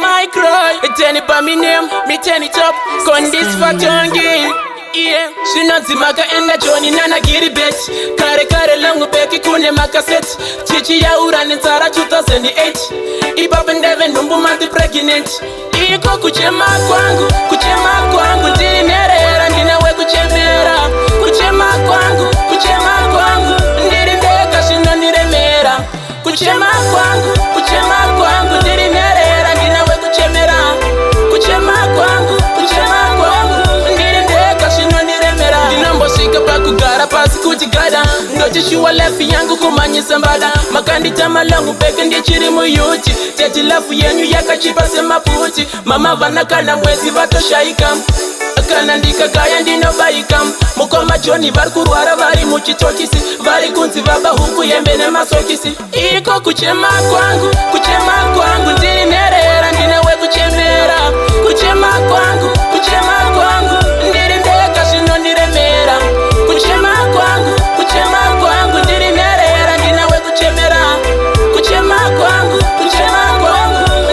my cry. Turn it by me name, me turn it up. Con this for tongue. Yeah, Shinazimaka enda Johnny Nana Giri bitch. Kare langu beki kune makaset. Chichi ya urani Zara 2008. Ibaba ndeve numbu mati pregnant. Iko kuchema kwangu ndiri nerera ndinawe kuchemera. Kuchema kwangu ndiri ndeka shino niremera. Kuchema kwangu ndiri nerera ndinawe kuchemera. Kuchema kwangu ndiri ndeka shino niremera. Ndinamboshika pakugara pasi kuchigada. Ndochishuwa lefi yangu kumanyisa mbada. Makandita malangu beke ndichiri muyuti. Teti lafu yenyu yakachipa semaputi. Mama vanakana mwezi vatoshaika. Kana ndika kaya ndinobaika. Mukoma Johnny vari kurwara vari muchitokisi. Vari kunzi vaba huku yembe nemasokisi. Iko kuchema kwangu ndiri nerera ndinawe kuchemera. Kuchema kwangu ndiri ndeka shino niremera. Kuchema kwangu ndiri nerera ndinawe kuchemera. Kuchema kwangu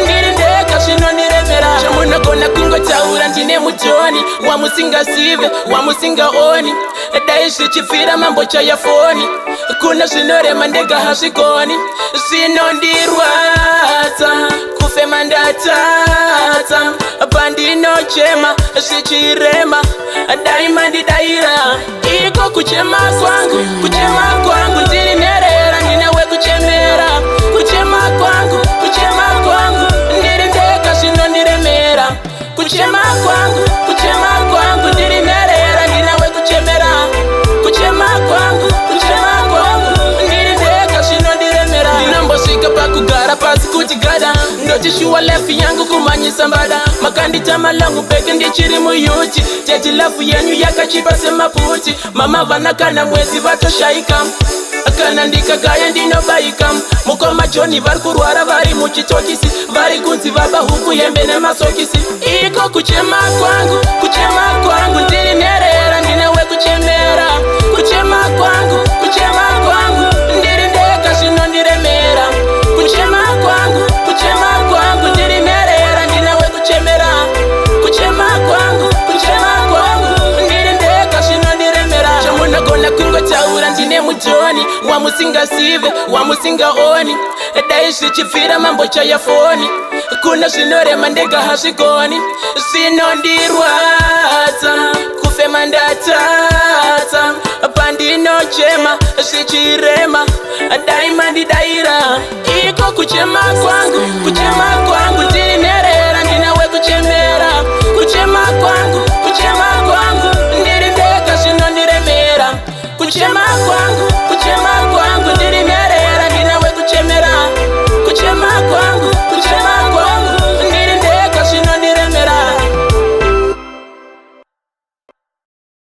ndiri ndeka shino niremera. Chamunagona kungotaura ndine mutoni. Wamusinga sive, wamusinga oni. Daishi chifira mambo chaya foni. Kuna zvinorema ndega hazvikoni. Zvinondirwadza kufema ndatadza. Pandinochema zvichirema daima ndidaira. Iko kuchema kwangu ndiri nerera ndinawe kuchemera. Kuchema kwangu ndiri ndeka zvinondiremera. Kuchema kwangu ndiri nerera ndinawe kuchemera. Kuchema kwangu ndiri ndeka zvinondiremera. Ndinambosvika pakugara pasi kuchigada. Ndochishuwa lefi yangu kumanyisa mbada. Makandita malangu beke ndichiri muyuti. Teti lafu yenyu yakachipa semaputi. Mama vanakana mwezi vatoshaika. Kana ndikagaya ndinobaika. Mukoma Johnny vari kurwara vari muchitokisi. Vari kunzi vaba huku yembe nemasokisi. Iko kuchema kwangu ndiri nerera ndinawe kuchemera. Kuchema kwangu ndiri ndeka zvinondiremera. Kuchema kwangu ndiri nerera ndinawe kuchemera. Kuchema kwangu ndiri ndeka zvinondiremera. Chamunagona kungotaura ndine mutoni. Wamusinga sive, wamusinga oni. Dai zvichifira mambo chaya foni. Kuna zvinorema ndega hazvikoni. Zvinondirwadza kufema ndatadza. Pandinochema zvichirema daima ndidaira. Iko kuchema kwangu ndiri nerera ndinawe kuchemera. Kuchema kwangu ndiri ndeka zvinondiremera. Kuchema kwangu ndiri nerera.